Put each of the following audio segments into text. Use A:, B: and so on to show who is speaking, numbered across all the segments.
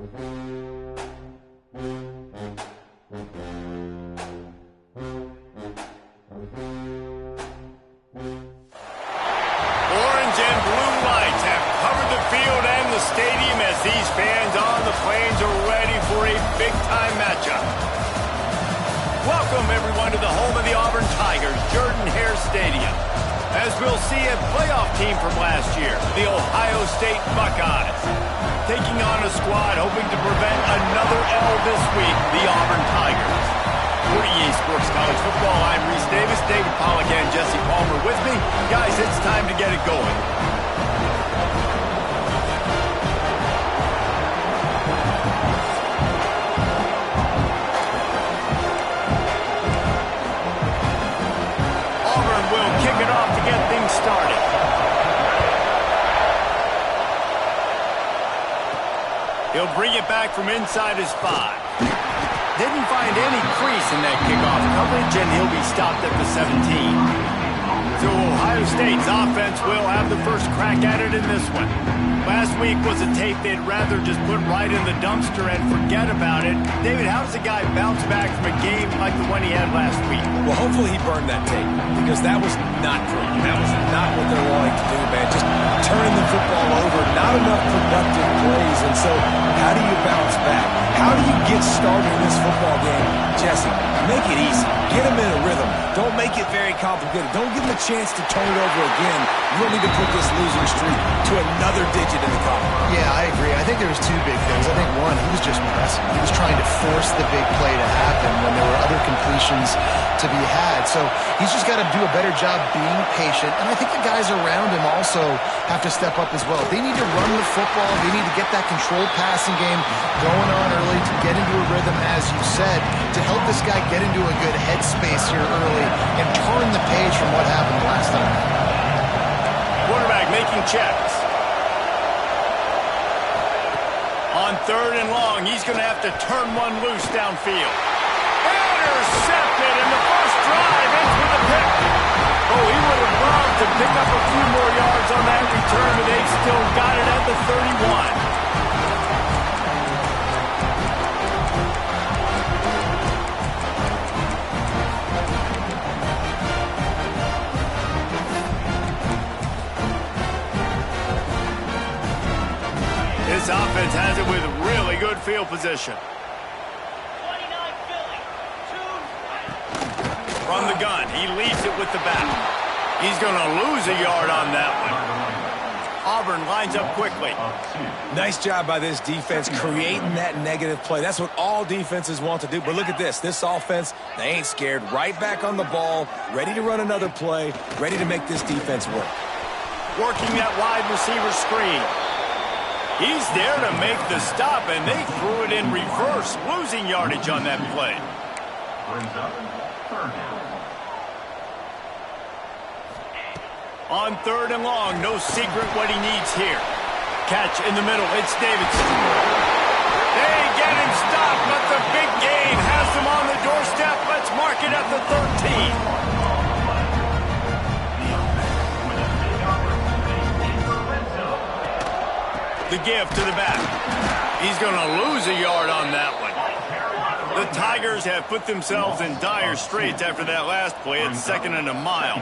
A: Orange and blue lights have covered the field and the stadium as these fans on the Plains are ready for a big-time matchup. Welcome, everyone, to the home of the Auburn Tigers, Jordan-Hare Stadium. As we'll see a playoff team from last year, the Ohio State Buckeyes. Taking on a squad hoping to prevent another L this week, the Auburn Tigers. For EA Sports College Football, I'm Reese Davis, David Pollack, and Jesse Palmer with me. Guys, it's time to get it going. Auburn will kick it off to get things started. He'll bring it back from inside his 5. Didn't find any crease in that kickoff coverage, and he'll be stopped at the 17. So Ohio State's offense will have the first crack at it in this one. Last week was a tape they'd rather just put right in the dumpster and forget about it. David, how does a guy bounce back from a game like the one he had last week?
B: Well, hopefully he burned that tape, because that was not pretty. That was not what they're wanting to do, man. Just turning the football over, not enough productive plays. And so how do you bounce back? How do you get started in this football game? Jesse, make it easy. Get him in a rhythm. Don't make it very complicated. Don't give him a chance to turn it over again. You don't need to put this losing streak to another digit in the column.
C: Yeah, I agree. I think there was two big things. I think one, he was just pressing. He was trying to force the big play to happen when there were other completions to be had. So he's just got to do a better job being patient. And I think the guys around him also have to step up as well. They need to run the football. They need to get that controlled passing game going on early to get into a rhythm, as you said, to help this guy get into a good headspace here early and turn the page from what happened last time.
A: Quarterback making checks. On 3rd and long, he's going to have to turn one loose downfield. Intercepted, and the first drive ends with a pick. Oh, he would have loved to pick up a few more yards on that return, but they still got it at the 31. This offense has it with really good field position. From the gun, he leaves it with the back. He's going to lose a yard on that one. Auburn lines up quickly.
B: Nice job by this defense creating that negative play. That's what all defenses want to do. But look at this. This offense, they ain't scared. Right back on the ball, ready to run another play, ready to make this defense work.
A: Working that wide receiver screen. He's there to make the stop, and they threw it in reverse, losing yardage on that play. On 3rd and long, no secret what he needs here. Catch in the middle, it's Davidson. They get him stopped, but the big gain has him on the doorstep. Let's mark it at the 13. The give to the back. He's going to lose a yard on that one. The Tigers have put themselves in dire straits after that last play. It's 2nd and a mile.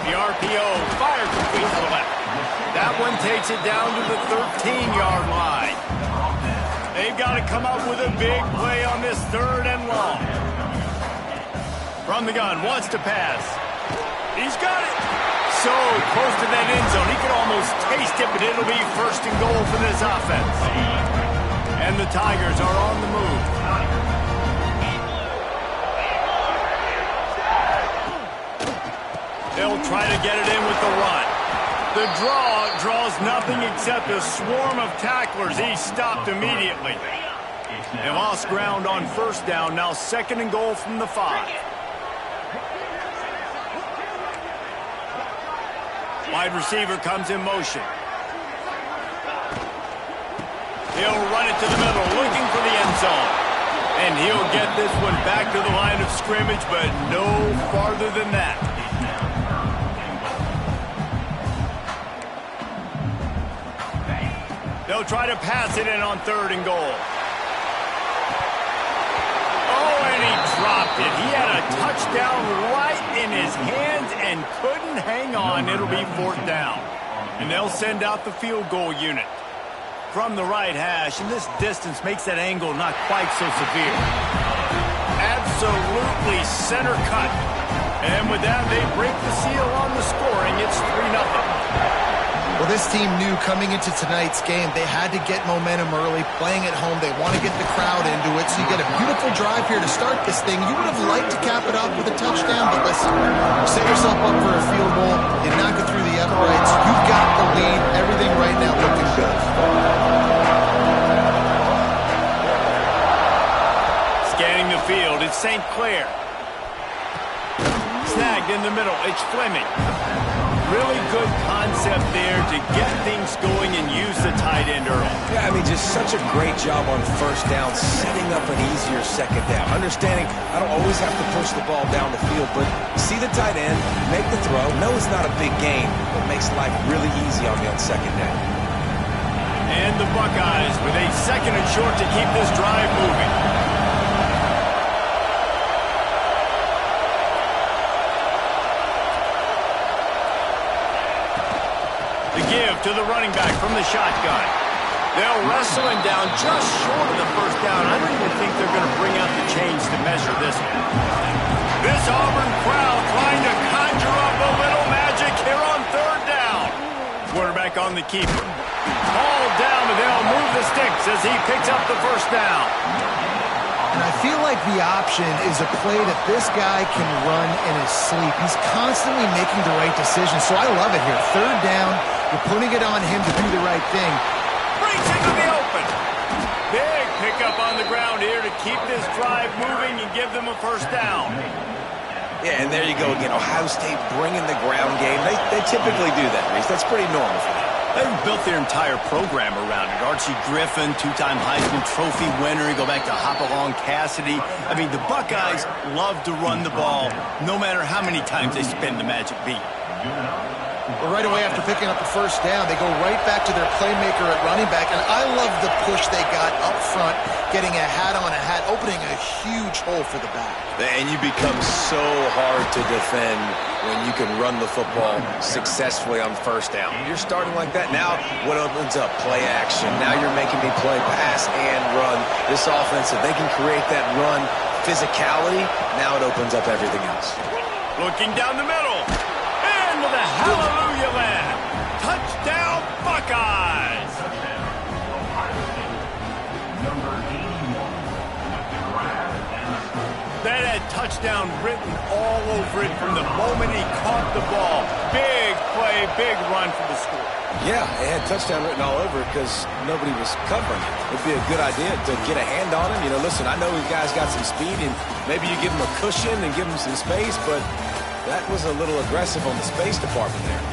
A: The RPO fired complete to the left. That one takes it down to the 13-yard line. They've got to come up with a big play on this 3rd and long. From the gun, wants to pass. He's got it. So close to that end zone. He could almost taste it, but it'll be 1st and goal for this offense. And the Tigers are on the move. They'll try to get it in with the run. The draw draws nothing except a swarm of tacklers. He's stopped immediately. They lost ground on 1st down. Now 2nd and goal from the 5. Wide receiver comes in motion. He'll run it to the middle, looking for the end zone. And he'll get this one back to the line of scrimmage, but no farther than that. They'll try to pass it in on 3rd and goal. Oh, and he dropped it. He had a touchdown right in his hands and couldn't hang on. It'll be 4th down. And they'll send out the field goal unit. From the right hash, and this distance makes that angle not quite so severe. Absolutely center cut. And with that, they break the seal on the scoring. It's 3-0.
C: Well, this team knew coming into tonight's game they had to get momentum early, playing at home. They want to get the crowd into it, so you get a beautiful drive here to start this thing. You would have liked to cap it off with a touchdown, but listen, set yourself up for a field goal, you knock it through the uprights, you've got the lead, everything right now looking good.
A: Scanning the field, it's St. Clair. Snagged in the middle, it's Fleming. Really good concept there to get things going and use the tight end early.
B: Yeah, I mean, just such a great job on 1st down, setting up an easier 2nd down. Understanding I don't always have to push the ball down the field, but see the tight end, make the throw. No, it's not a big gain, but makes life really easy on me on 2nd down.
A: And the Buckeyes with a 2nd and short to keep this drive moving. Give to the running back from the shotgun. They'll wrestle him down just short of the 1st down. I don't even think they're going to bring out the chains to measure this one. This Auburn crowd trying to conjure up a little magic here on 3rd down. Quarterback on the keeper. Ball down, and they'll move the sticks as he picks up the 1st down.
C: And I feel like the option is a play that this guy can run in his sleep. He's constantly making the right decision, so I love it here. 3rd down, you're putting it on him to do the right thing.
A: Breaks into the open. Big pickup on the ground here to keep this drive moving and give them a 1st down.
B: Yeah, and there you go again. Ohio State bringing the ground game. They typically do that, Reese. That's pretty normal for them.
A: They've built their entire program around it. Archie Griffin, 2-time Heisman Trophy winner. You go back to Hopalong Cassidy. I mean, the Buckeyes love to run the ball, no matter how many times they spin the magic beat.
C: Well, right away after picking up the 1st down, they go right back to their playmaker at running back, and I love the push they got up front, getting a hat on a hat, opening a huge hole for the back.
B: And you become so hard to defend when you can run the football successfully on 1st down. You're starting like that. Now what opens up? Play action. Now you're making me play pass and run. This offense, if they can create that run physicality, now it opens up everything else.
A: Looking down the middle. Into the hallelujah land. Touchdown, Buckeyes. That had touchdown written all over it from the moment he caught the ball. Big play, big run for the score.
B: Yeah, it had touchdown written all over it because nobody was covering it. It'd be a good idea to get a hand on him. You know, listen, I know these guys got some speed, and maybe you give him a cushion and give him some space, but that was a little aggressive on the space department there.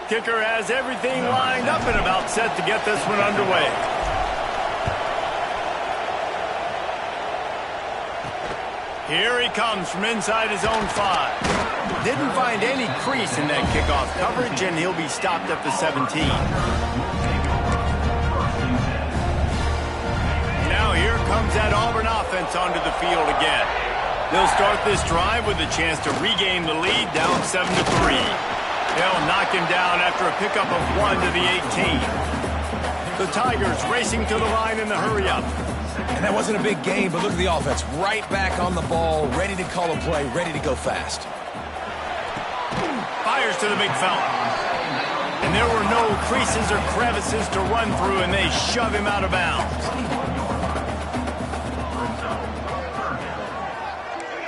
A: Kicker has everything lined up and about set to get this one underway. Here he comes from inside his own 5. Didn't find any crease in that kickoff coverage, and he'll be stopped at the 17. Now here comes that Auburn offense onto the field again. They'll start this drive with a chance to regain the lead, down 7-3. They'll knock him down after a pickup of 1 to the 18. The Tigers racing to the line in the hurry-up.
B: And that wasn't a big game, but look at the offense. Right back on the ball, ready to call a play, ready to go fast.
A: Fires to the big fella. And there were no creases or crevices to run through, and they shove him out of bounds.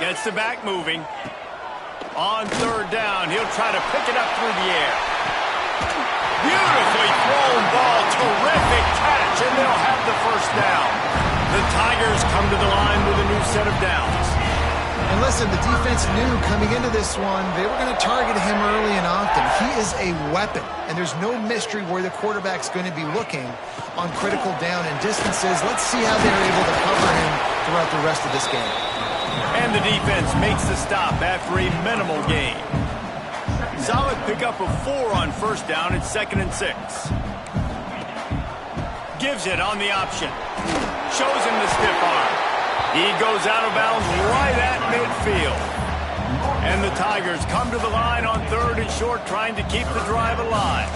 A: Gets the back moving. On 3rd down, he'll try to pick it up through the air. Beautifully thrown ball, terrific catch, and they'll have the 1st down. The Tigers come to the line with a new set of downs.
C: And listen, the defense knew coming into this one, they were going to target him early and often. He is a weapon, and there's no mystery where the quarterback's going to be looking on critical down and distances. Let's see how they're able to cover him throughout the rest of this game.
A: And the defense makes the stop after a minimal gain. Solid pickup of 4 on first down and 2nd and 6. Gives it on the option. Shows him the stiff arm. He goes out of bounds right at midfield. And the Tigers come to the line on 3rd and short, trying to keep the drive alive.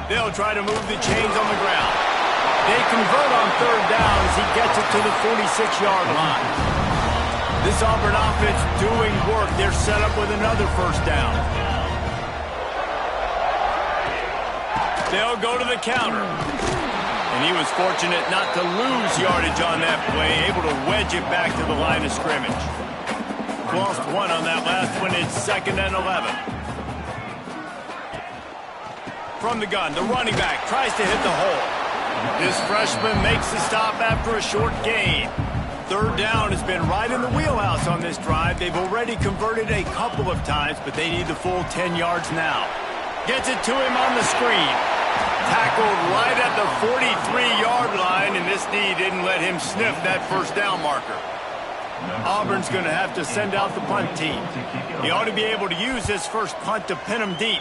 A: They'll try to move the chains on the ground. They convert on 3rd down as he gets it to the 46-yard line. This Auburn offense doing work. They're set up with another first down. They'll go to the counter. And he was fortunate not to lose yardage on that play, able to wedge it back to the line of scrimmage. Lost 1 on that last one. It's 2nd and 11. From the gun, the running back tries to hit the hole. This freshman makes the stop after a short gain. 3rd down has been right in the wheelhouse on this drive. They've already converted a couple of times, but they need the full 10 yards now. Gets it to him on the screen. Tackled right at the 43-yard line, and this D didn't let him sniff that first down marker. Auburn's going to have to send out the punt team. He ought to be able to use this first punt to pin him deep.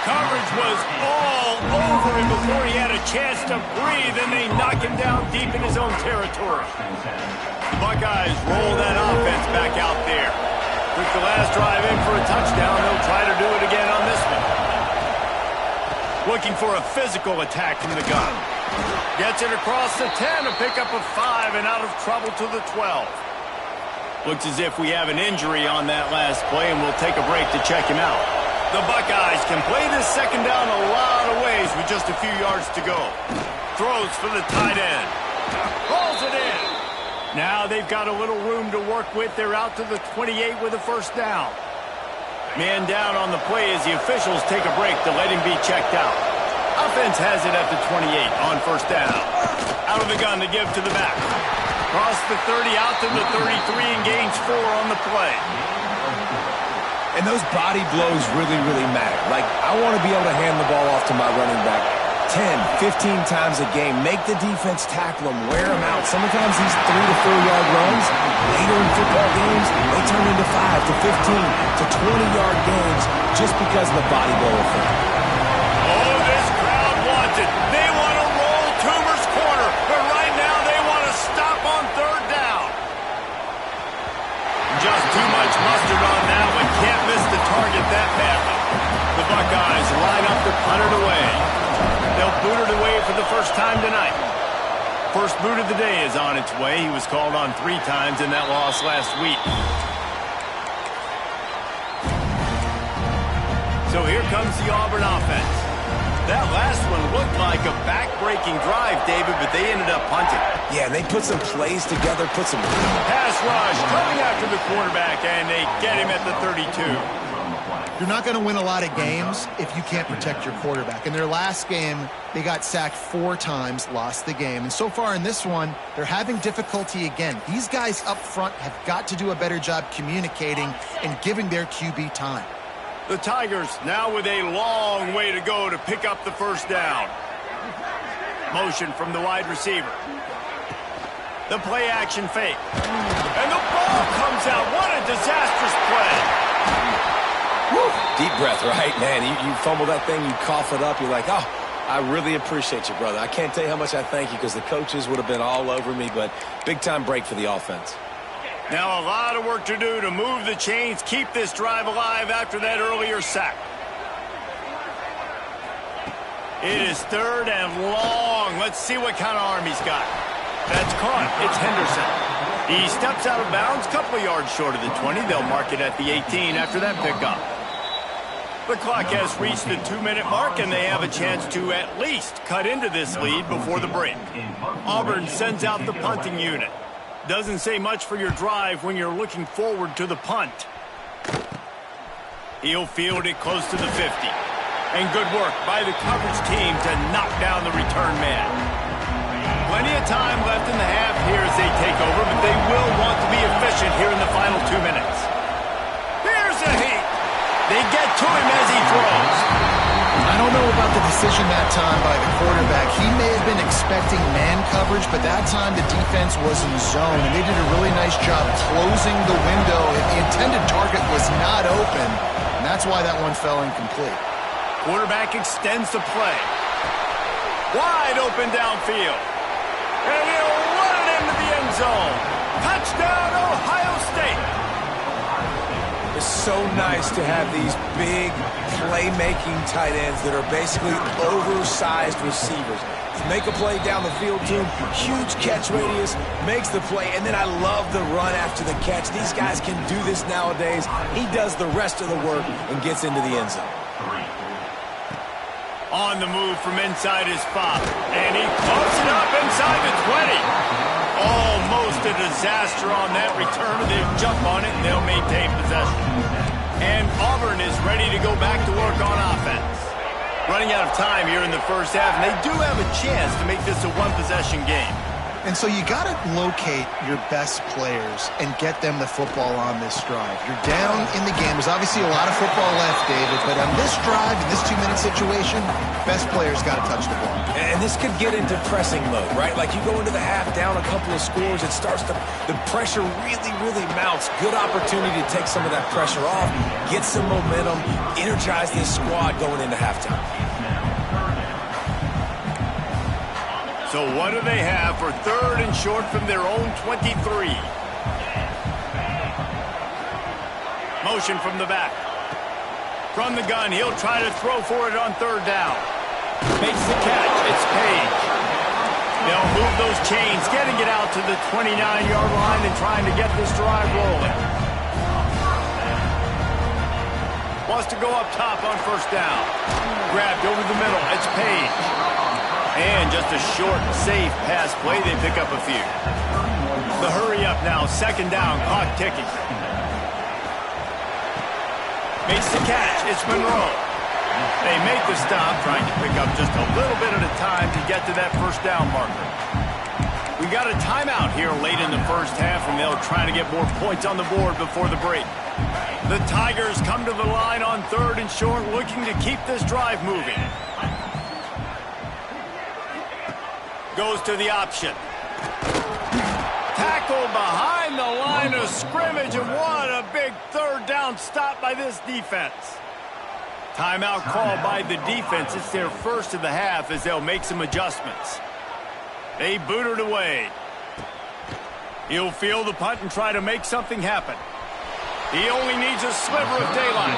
A: Coverage was all over him before he had a chance to breathe, and they knock him down deep in his own territory. Buckeyes roll that offense back out there. Took the last drive in for a touchdown. They'll try to do it again on this one. Looking for a physical attack from the gun. Gets it across the 10, a pickup of 5, and out of trouble to the 12. Looks as if we have an injury on that last play, and we'll take a break to check him out. The Buckeyes can play this second down a lot of ways with just a few yards to go. Throws for the tight end. Rolls it in. Now they've got a little room to work with. They're out to the 28 with a first down. Man down on the play as the officials take a break to let him be checked out. Offense has it at the 28 on first down. Out of the gun to give to the back. Across the 30, out to the 33, and gains 4 on the play.
B: And those body blows really, really matter. Like, I want to be able to hand the ball off to my running back 10, 15 times a game. Make the defense tackle him, wear him out. Sometimes these 3 to 4 yard runs, later in football games, they turn into 5 to 15 to 20-yard games just because of the body blow effect.
A: Oh, this crowd wants it. They want to roll Toomer's corner, but right now they want to stop on 3rd down. Just too much mustard on that one. Can't miss the target that badly. The Buckeyes line up to punt it away. They'll boot it away for the first time tonight. First boot of the day is on its way. He was called on 3 times in that loss last week. So here comes the Auburn offense. That last one looked like a back-breaking drive, David, but they ended up punting.
B: Yeah, they put some plays together, put some...
A: Pass rush coming after the quarterback, and they get him at the 32.
C: You're not going to win a lot of games if you can't protect your quarterback. In their last game, they got sacked 4 times, lost the game. And so far in this one, they're having difficulty again. These guys up front have got to do a better job communicating and giving their QB time.
A: The Tigers now with a long way to go to pick up the first down. Motion from the wide receiver. The play action fake. And the ball comes out. What a disastrous play.
B: Woo. Deep breath, right, man? You fumble that thing, you cough it up, you're like, oh, I really appreciate you, brother. I can't tell you how much I thank you because the coaches would have been all over me, but big-time break for the offense.
A: Now a lot of work to do to move the chains, keep this drive alive after that earlier sack. It is 3rd and long. Let's see what kind of arm he's got. That's caught. It's Henderson. He steps out of bounds, a couple of yards short of the 20. They'll mark it at the 18 after that pickup. The clock has reached the 2-minute mark, and they have a chance to at least cut into this lead before the break. Auburn sends out the punting unit. Doesn't say much for your drive when you're looking forward to the punt. He'll field it close to the 50. And good work by the coverage team to knock down the return man. Plenty of time left in the half here as they take over, but they will want to be efficient here in the final 2 minutes. Here's a heat. They get to him as he throws.
C: I don't know about the decision that time by the quarterback. He may have been expecting man coverage, but that time the defense was in zone, and they did a really nice job closing the window. The intended target was not open, and that's why that one fell incomplete.
A: Quarterback extends the play. Wide open downfield. And he'll run it into the end zone. Touchdown, Ohio State.
B: It's so nice to have these big playmaking tight ends that are basically oversized receivers. Make a play down the field to him, huge catch radius, makes the play, and then I love the run after the catch. These guys can do this nowadays. He does the rest of the work and gets into the end zone.
A: On the move from inside his spot, and he pumps it up inside the 20. Almost a disaster on that return. They'll jump on it, and they'll maintain possession. And Auburn is ready to go back to work on offense. Running out of time here in the first half, and they do have a chance to make this a one-possession game.
C: And so you got to locate your best players and get them the football on this drive. You're down in the game. There's obviously a lot of football left, David, but on this drive, in this 2-minute situation, best players got to touch the ball.
B: And this could get into pressing mode, right? Like you go into the half down a couple of scores, it starts to, the pressure really mounts. Good opportunity to take some of that pressure off, get some momentum, energize this squad going into halftime.
A: So what do they have for 3rd and short from their own 23? Motion from the back. From the gun, he'll try to throw for it on 3rd down. Makes the catch. It's Page. They'll move those chains, getting it out to the 29-yard line and trying to get this drive rolling. Wants to go up top on 1st down. Grabbed over the middle. It's Page. And just a short, safe pass play. They pick up a few. The hurry up now. 2nd down. Clock ticking. Makes the catch. It's Monroe. They make the stop, trying to pick up just a little bit at a time to get to that 1st down marker. We got a timeout here late in the first half, and they'll try to get more points on the board before the break. The Tigers come to the line on 3rd and short, looking to keep this drive moving. Goes to the option. Tackle behind the line of scrimmage, and what a big 3rd down stop by this defense. Timeout called by the defense. It's their first of the half as they'll make some adjustments. They boot it away. He'll field the punt and try to make something happen. He only needs a sliver of daylight.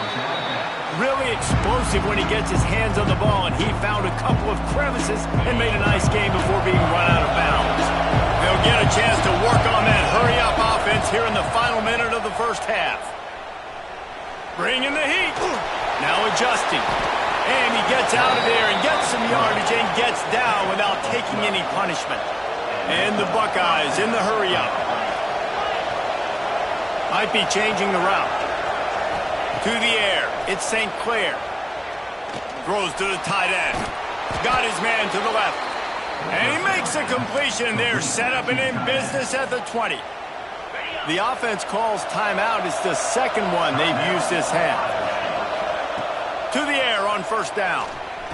A: Really explosive when he gets his hands on the ball, and he found a couple of crevices and made a nice game before being run out of bounds. They'll get a chance to work on that hurry-up offense here in the final minute of the first half. Bringing the heat. Now adjusting. And he gets out of there and gets some yardage and gets down without taking any punishment. And the Buckeyes in the hurry-up. Might be changing the route. To the air. It's St. Clair. Throws to the tight end. Got his man to the left. And he makes a completion there. Set up and in business at the 20. The offense calls timeout. It's the 2nd one they've used this half. To the air on 1st down.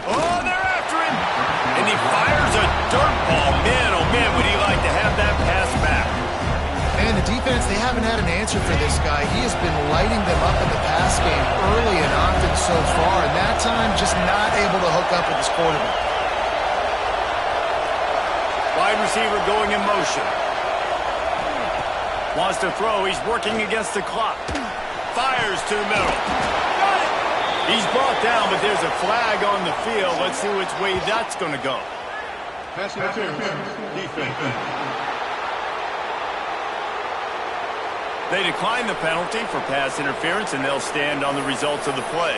A: Oh, they're after him. And he fires a dirt ball. Man, oh man, would he like to have that pass back.
C: And the defense, they haven't had an answer for this guy. He has been lighting them up in the pass game early and often so far, and that time just not able to hook up with his quarterback.
A: Wide receiver going in motion. Wants to throw. He's working against the clock. Fires to the middle. Got it. He's brought down, but there's a flag on the field. Let's see which way that's going to go.
D: Pass interference. Defense.
A: They decline the penalty for pass interference, and they'll stand on the results of the play.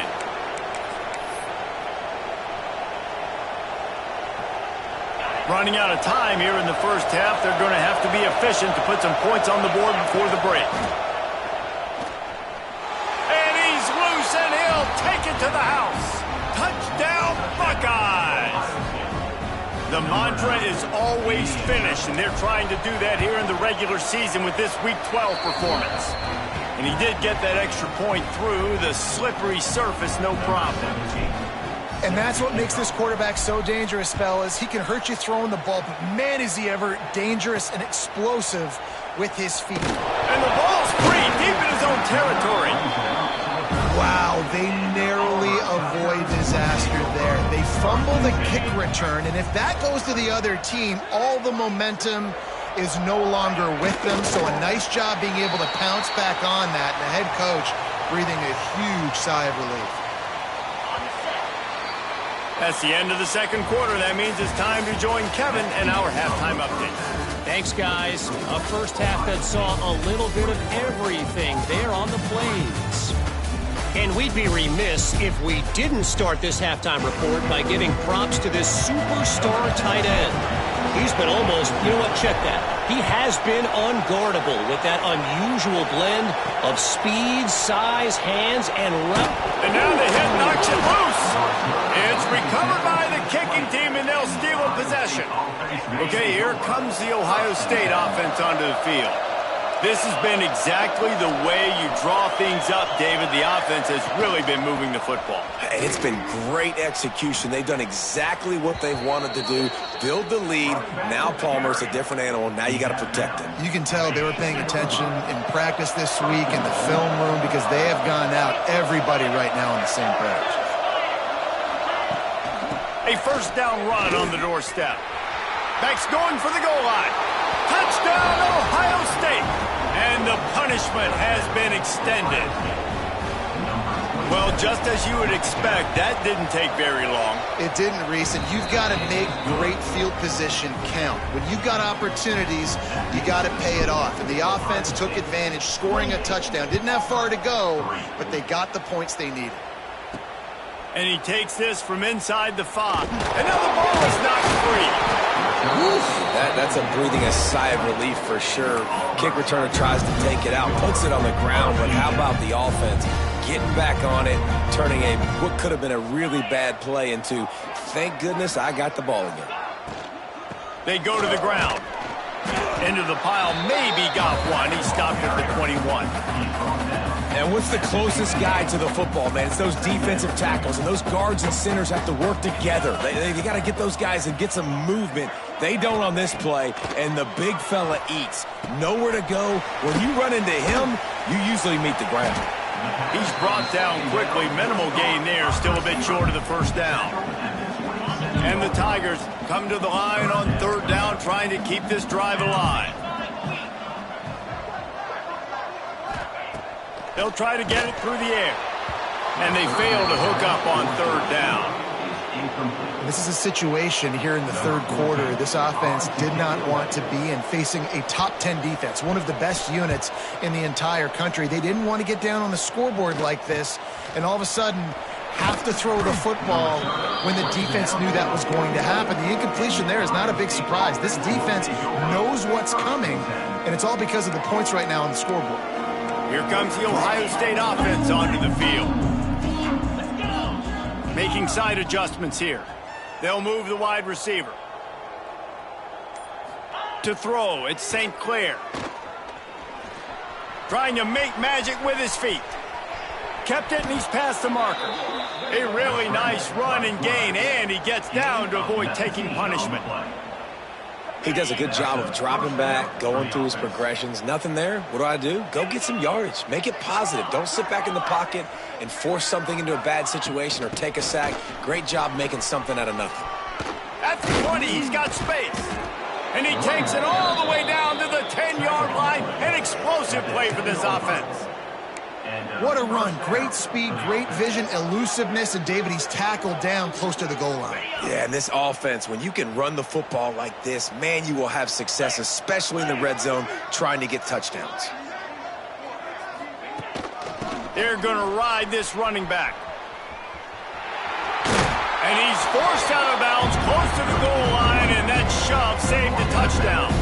A: Running out of time here in the first half. They're going to have to be efficient to put some points on the board before the break. And he's loose, and he'll take it to the house. Touchdown! The mantra is always finish, and they're trying to do that here in the regular season with this Week 12 performance. And he did get that extra point through the slippery surface, no problem.
C: And that's what makes this quarterback so dangerous, fellas. He can hurt you throwing the ball, but man, is he ever dangerous and explosive with his feet.
A: And the ball's free, deep in his own territory.
C: Wow, they narrowly avoid disaster there. They fumble the kick return, and if that goes to the other team, all the momentum is no longer with them. So a nice job being able to pounce back on that, and the head coach breathing a huge sigh of relief.
A: That's the end of the second quarter. That means it's time to join Kevin and our halftime update.
E: Thanks, guys. A first half that saw a little bit of everything there on the plains. And we'd be remiss if we didn't start this halftime report by giving props to this superstar tight end. He's been almost, you know what, check that. He has been unguardable with that unusual blend of speed, size, hands, and rep.
A: And now the hit knocks it loose. It's recovered by the kicking team, and they'll steal a possession. Okay, here comes the Ohio State offense onto the field. This has been exactly the way you draw things up, David. The offense has really been moving the football.
B: And it's been great execution. They've done exactly what they've wanted to do. Build the lead. Now Palmer's a different animal. Now you got to protect him.
C: You can tell they were paying attention in practice this week in the film room because they have gone out, everybody right now on the same page.
A: A first down run on the doorstep. Backs going for the goal line. Touchdown, Ohio State. And the punishment has been extended. Well, just as you would expect, that didn't take very long.
C: It didn't, Reese, and you've got to make great field position count. When you've got opportunities, you got to pay it off. And the offense took advantage, scoring a touchdown. Didn't have far to go, but they got the points they needed.
A: And he takes this from inside the 5. And now the ball is knocked free.
B: That's a breathing a sigh of relief for sure. Kick returner tries to take it out, puts it on the ground, but how about the offense? Getting back on it, turning what could have been a really bad play into, thank goodness I got the ball again.
A: They go to the ground. Into the pile, maybe got one. He stopped at the 21.
B: And what's the closest guy to the football, man? It's those defensive tackles, and those guards and centers have to work together. They got to get those guys and get some movement. They don't on this play, and the big fella eats. Nowhere to go. When you run into him, you usually meet the ground.
A: He's brought down quickly. Minimal gain there, still a bit short of the first down. And the Tigers come to the line on third down, trying to keep this drive alive. They'll try to get it through the air. And they fail to hook up on third down.
C: This is a situation here in the third quarter this offense did not want to be in, facing a top 10 defense, one of the best units in the entire country. They didn't want to get down on the scoreboard like this, and all of a sudden have to throw the football when the defense knew that was going to happen. The incompletion there is not a big surprise. This defense knows what's coming, and it's all because of the points right now on the scoreboard.
A: Here comes the Ohio State offense onto the field. Making side adjustments here. They'll move the wide receiver. To throw, it's St. Clair. Trying to make magic with his feet. Kept it, and he's past the marker. A really nice run and gain, and he gets down to avoid taking punishment.
B: He does a good job of dropping back, going through his progressions. Nothing there. What do? Go get some yardage. Make it positive. Don't sit back in the pocket and force something into a bad situation or take a sack. Great job making something out of nothing.
A: At the 20, he's got space. And he takes it all the way down to the 10-yard line. An explosive play for this offense.
C: What a run. Great speed, great vision, elusiveness, and David, he's tackled down close to the goal line.
B: Yeah, and this offense, when you can run the football like this, man, you will have success, especially in the red zone, trying to get touchdowns.
A: They're going to ride this running back. And he's forced out of bounds close to the goal line, and that shove saved a touchdown.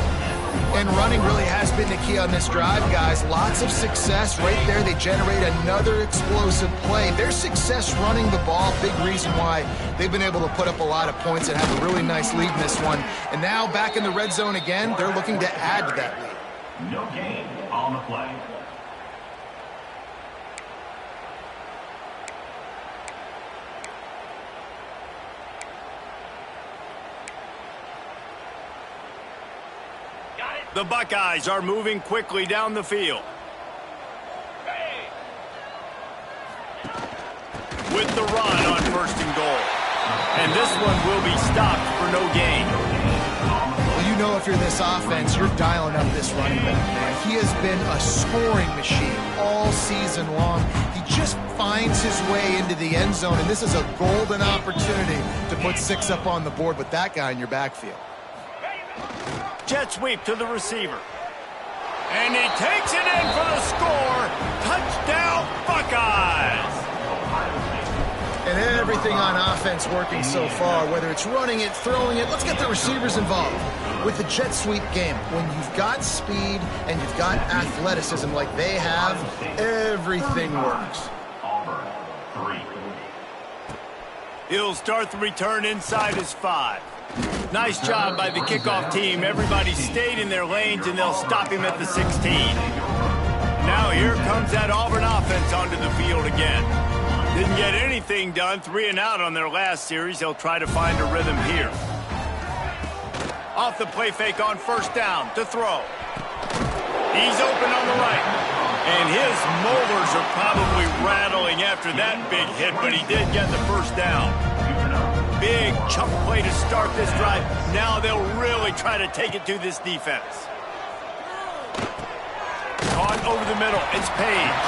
C: And running really has been the key on this drive, guys. Lots of success right there. They generate another explosive play. Their success running the ball, big reason why they've been able to put up a lot of points and have a really nice lead in this one. And now back in the red zone again, they're looking to add to that lead.
F: No gain on the play.
A: The Buckeyes are moving quickly down the field. With the run on 1st and goal. And this one will be stopped for no gain.
C: Well, you know if you're this offense, you're dialing up this running back, man. He has been a scoring machine all season long. He just finds his way into the end zone, and this is a golden opportunity to put 6 up on the board with that guy in your backfield.
A: Jet sweep to the receiver. And he takes it in for the score. Touchdown, Buckeyes!
C: And everything on offense working so far, whether it's running it, throwing it. Let's get the receivers involved. With the jet sweep game, when you've got speed and you've got athleticism like they have, everything works.
A: He'll start the return inside his 5. Nice job by the kickoff team. Everybody stayed in their lanes, and they'll stop him at the 16. Now here comes that Auburn offense onto the field again. Didn't get anything done. 3 and out on their last series. They'll try to find a rhythm here. Off the play fake on 1st down to throw. He's open on the right. And his molars are probably rattling after that big hit, but he did get the 1st down. Big chunk play to start this drive. Now they'll really try to take it to this defense. Caught over the middle. It's Page.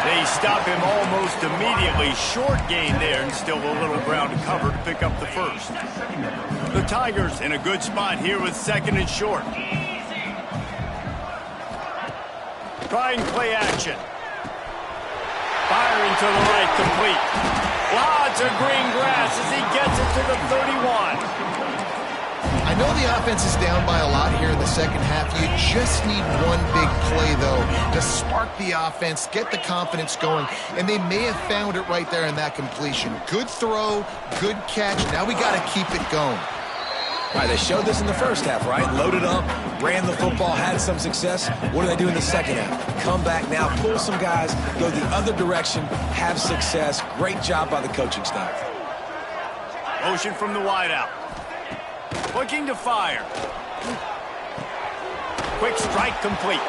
A: They stop him almost immediately. Short gain there, and still a little ground to cover to pick up the 1st. The Tigers in a good spot here with 2nd and short. Trying play action. Firing to the right, complete. Lots of green grass as he gets it to the 31.
C: I know the offense is down by a lot here in the second half. You just need one big play, though, to spark the offense, get the confidence going, and they may have found it right there in that completion. Good throw, good catch. Now we got to keep it going.
B: Right, they showed this in the first half, right? Loaded up, ran the football, had some success. What do they do in the second half? Come back now, pull some guys, go the other direction, have success. Great job by the coaching staff.
A: Motion from the wideout. Looking to fire. Quick strike complete.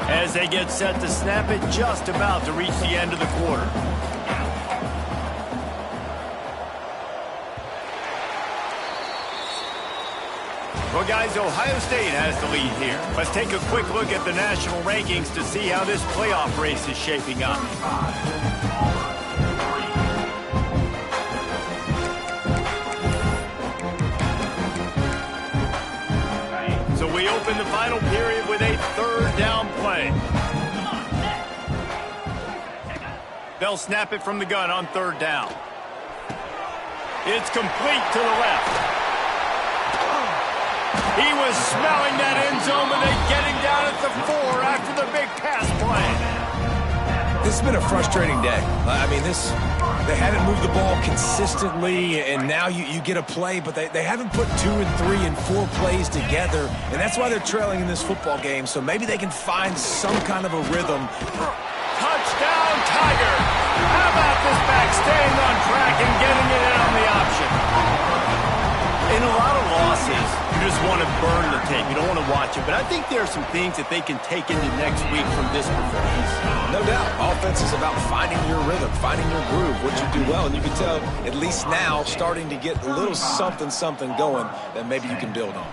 A: As they get set to snap it, just about to reach the end of the quarter. Well, guys, Ohio State has the lead here. Let's take a quick look at the national rankings to see how this playoff race is shaping up. So we open the final period with a 3rd down play. They'll snap it from the gun on 3rd down. It's complete to the left. He was smelling that end zone, but they get him down at the 4 after the big pass play.
B: This has been a frustrating day. I mean, they haven't moved the ball consistently, and now you get a play, but they haven't put 2 and 3 and 4 plays together, and that's why they're trailing in this football game. So maybe they can find some kind of a rhythm.
A: Touchdown, Tiger! How about this back staying on track and getting it in on the option? In a lot of losses, you just want to burn the tape. You don't want to watch it. But I think there are some things that they can take into next week from this performance.
B: No doubt. Offense is about finding your rhythm, finding your groove, what you do well. And you can tell, at least now, starting to get a little something going that maybe you can build on.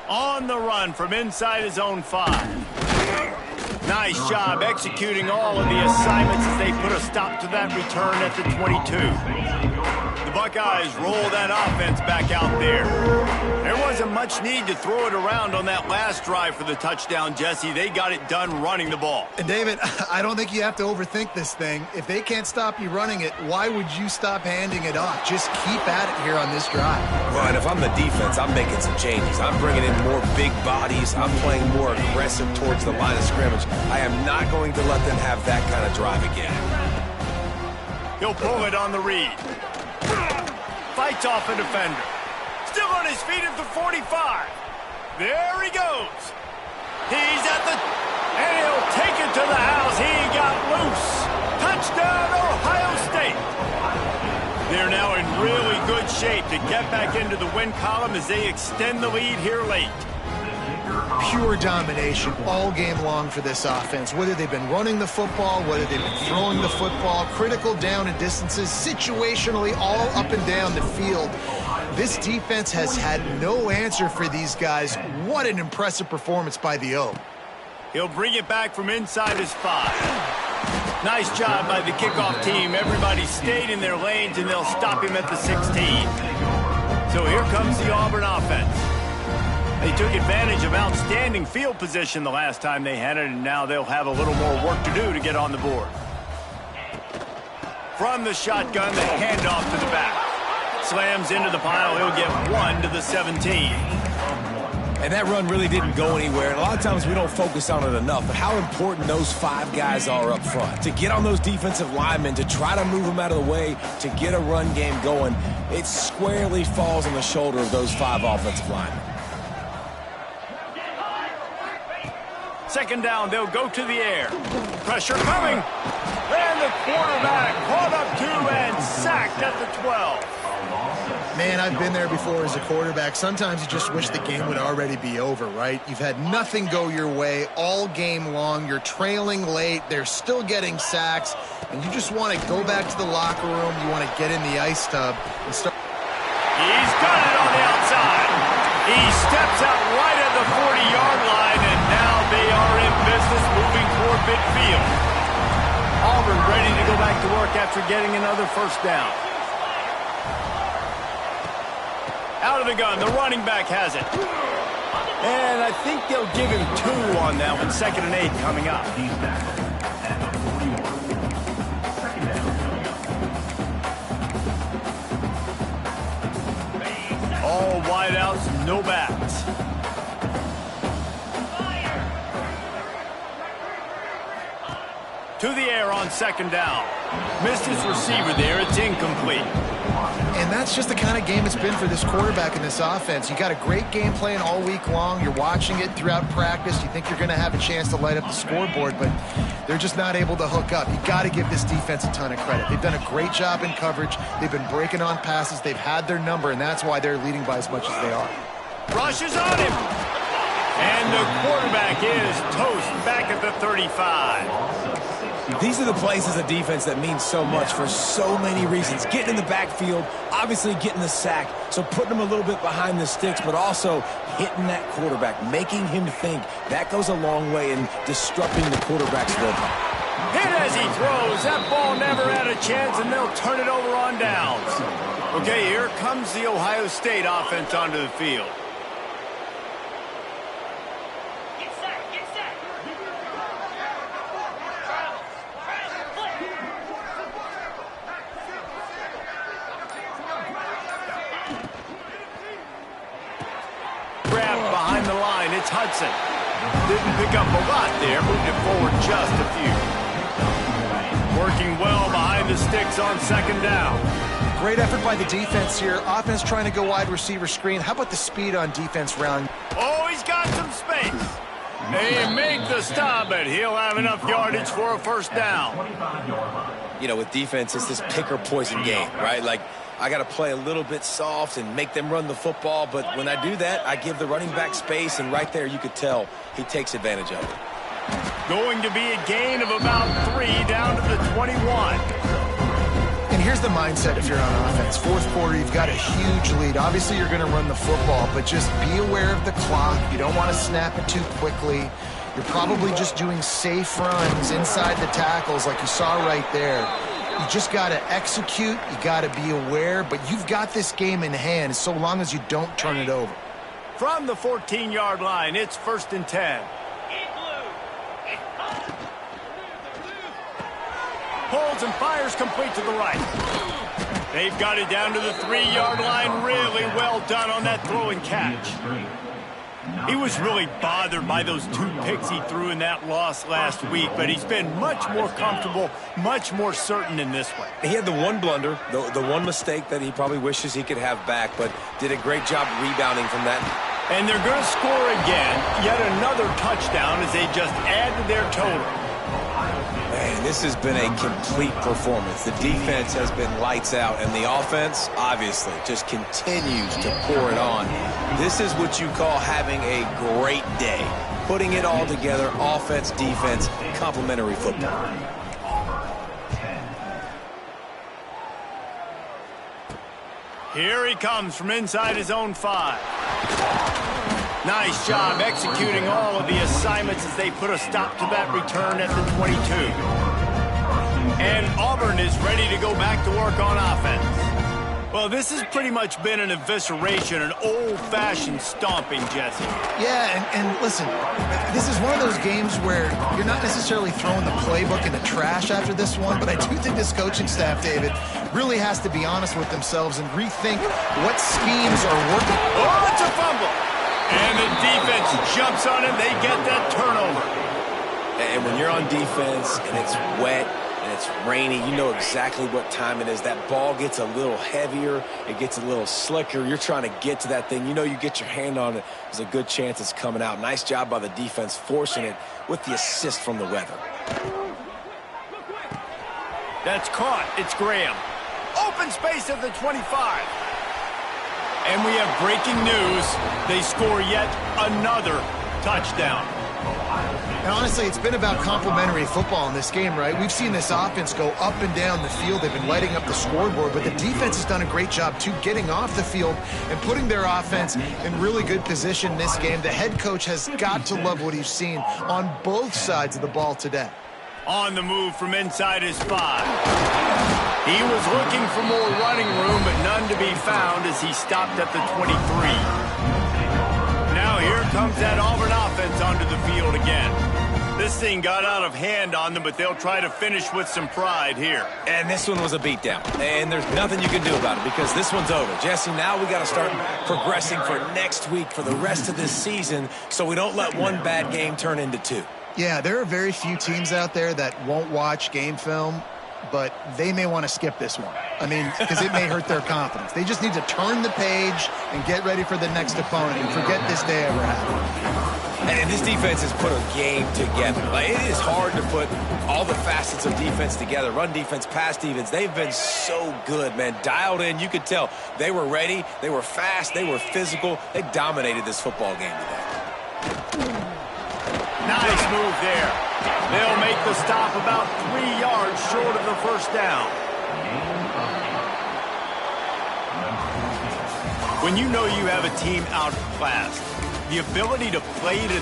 A: On the run from inside his own 5. Nice job executing all of the assignments as they put a stop to that return at the 22. The Buckeyes roll that offense back out there. There wasn't much need to throw it around on that last drive for the touchdown, Jesse. They got it done running the ball.
C: And David, I don't think you have to overthink this thing. If they can't stop you running it, why would you stop handing it off? Just keep at it here on this drive.
B: Well, and if I'm the defense, I'm making some changes. I'm bringing in more big bodies. I'm playing more aggressive towards the line of scrimmage. I am not going to let them have that kind of drive again.
A: He'll pull it on the read. Fights off a defender. Still on his feet at the 45. There he goes. He's at the... And he'll take it to the house. He got loose. Touchdown, Ohio State. They're now in really good shape to get back into the win column as they extend the lead here late.
C: Pure domination all game long for this offense. Whether they've been running the football, whether they've been throwing the football, critical down and distances, situationally all up and down the field. This defense has had no answer for these guys. What an impressive performance by the O.
A: He'll bring it back from inside his 5. Nice job by the kickoff team. Everybody stayed in their lanes, and they'll stop him at the 16. So here comes the Auburn offense. They took advantage of outstanding field position the last time they had it, and now they'll have a little more work to do to get on the board. From the shotgun, the handoff to the back. Slams into the pile. He'll get 1 to the 17.
B: And that run really didn't go anywhere. And a lot of times we don't focus on it enough, but how important those 5 guys are up front. To get on those defensive linemen, to try to move them out of the way, to get a run game going, it squarely falls on the shoulder of those 5 offensive linemen.
A: Second down, they'll go to the air. Pressure coming. And the quarterback caught up 2 and sacked at the 12.
C: Man, I've been there before as a quarterback. Sometimes you just wish the game would already be over, right? You've had nothing go your way all game long. You're trailing late. They're still getting sacks. And you just want to go back to the locker room. You want to get in the ice tub and start.
A: He's got it on the outside. He steps out right at the 40-yard line, and now they are in business moving toward midfield. Auburn ready to go back to work after getting another first down. Out of the gun, the running back has it. And I think they'll give him 2 on that one. 2nd and 8 coming up. All wideouts, no backs. To the air on 2nd down. Missed his receiver there. It's incomplete.
C: And that's just the kind of game it's been for this quarterback in this offense. You got a great game plan all week long. You're watching it throughout practice. You think you're going to have a chance to light up the scoreboard, but they're just not able to hook up. You got to give this defense a ton of credit. They've done a great job in coverage. They've been breaking on passes. They've had their number, and that's why they're leading by as much as they are.
A: Rushes on him. And the quarterback is toast back at the 35.
B: These are the plays as a defense that mean so much for so many reasons. Getting in the backfield, obviously getting the sack, so putting them a little bit behind the sticks, but also hitting that quarterback, making him think. That goes a long way in disrupting the quarterback's rhythm.
A: Hit as he throws. That ball never had a chance, and they'll turn it over on downs. Okay, here comes the Ohio State offense onto the field. Behind the line, it's Hudson. Didn't pick up a lot there, moved it forward just a few. Working well behind the sticks on 2nd down.
C: Great effort by the defense here. Offense trying to go wide receiver screen. How about the speed on defense round?
A: Oh, he's got some space. They make the stop, but he'll have enough yardage for a first down.
B: You know, with defense, it's this pick or poison game, right? Like, I got to play a little bit soft and make them run the football, but when I do that, I give the running back space, and right there you could tell he takes advantage of it.
A: Going to be a gain of about 3 down to the 21.
C: And here's the mindset if you're on offense. 4th quarter, you've got a huge lead. Obviously, you're going to run the football, but just be aware of the clock. You don't want to snap it too quickly. You're probably just doing safe runs inside the tackles like you saw right there. You just got to execute. You got to be aware. But you've got this game in hand so long as you don't turn it over.
A: From the 14-yard line, it's 1st and 10. Holds and fires complete to the right. They've got it down to the 3-yard line. Really well done on that throw and catch. He was really bothered by those 2 picks he threw in that loss last week, but he's been much more comfortable, much more certain in this one.
B: He had the one blunder, the one mistake that he probably wishes he could have back, but did a great job rebounding from that.
A: And they're going to score again, yet another touchdown as they just add to their total.
B: Man, this has been a complete performance. The defense has been lights out, and the offense, obviously, just continues to pour it on. This is what you call having a great day. Putting it all together, offense, defense, complementary football.
A: Here he comes from inside his own 5. Nice job executing all of the assignments as they put a stop to that return at the 22. And Auburn is ready to go back to work on offense. Well, this has pretty much been an evisceration, an old-fashioned stomping, Jesse.
C: Yeah, and listen, this is one of those games where you're not necessarily throwing the playbook in the trash after this one, but I do think this coaching staff, David, really has to be honest with themselves and rethink what schemes are working.
A: Oh, it's a fumble! And the defense jumps on him. They get that turnover.
B: And when you're on defense and it's wet and it's rainy, you know exactly what time it is. That ball gets a little heavier. It gets a little slicker. You're trying to get to that thing. You know you get your hand on it. There's a good chance it's coming out. Nice job by the defense forcing it with the assist from the weather.
A: That's caught. It's Graham. Open space at the 25. And we have breaking news. They score yet another touchdown.
C: And honestly, it's been about complementary football in this game, right? We've seen this offense go up and down the field. They've been lighting up the scoreboard, but the defense has done a great job, too, getting off the field and putting their offense in really good position in this game. The head coach has got to love what he's seen on both sides of the ball today.
A: On the move from inside his 5. He was looking for more running room, but none to be found as he stopped at the 23. Now here comes that Auburn offense onto the field again. This thing got out of hand on them, but they'll try to finish with some pride here.
B: And this one was a beatdown. And there's nothing you can do about it because this one's over. Jesse, now we got to start progressing for next week, for the rest of this season, so we don't let one bad game turn into 2.
C: Yeah, there are very few teams out there that won't watch game film, but they may want to skip this one. I mean, because it may hurt their confidence. They just need to turn the page and get ready for the next opponent and forget this day ever happened.
B: And this defense has put a game together. Like, it is hard to put all the facets of defense together. Run defense, pass defense. They've been so good, man. Dialed in. You could tell they were ready. They were fast. They were physical. They dominated this football game today.
A: Nice move there. They'll make the stop about 3 yards short of the first down. When you know you have a team outclassed, the ability to play to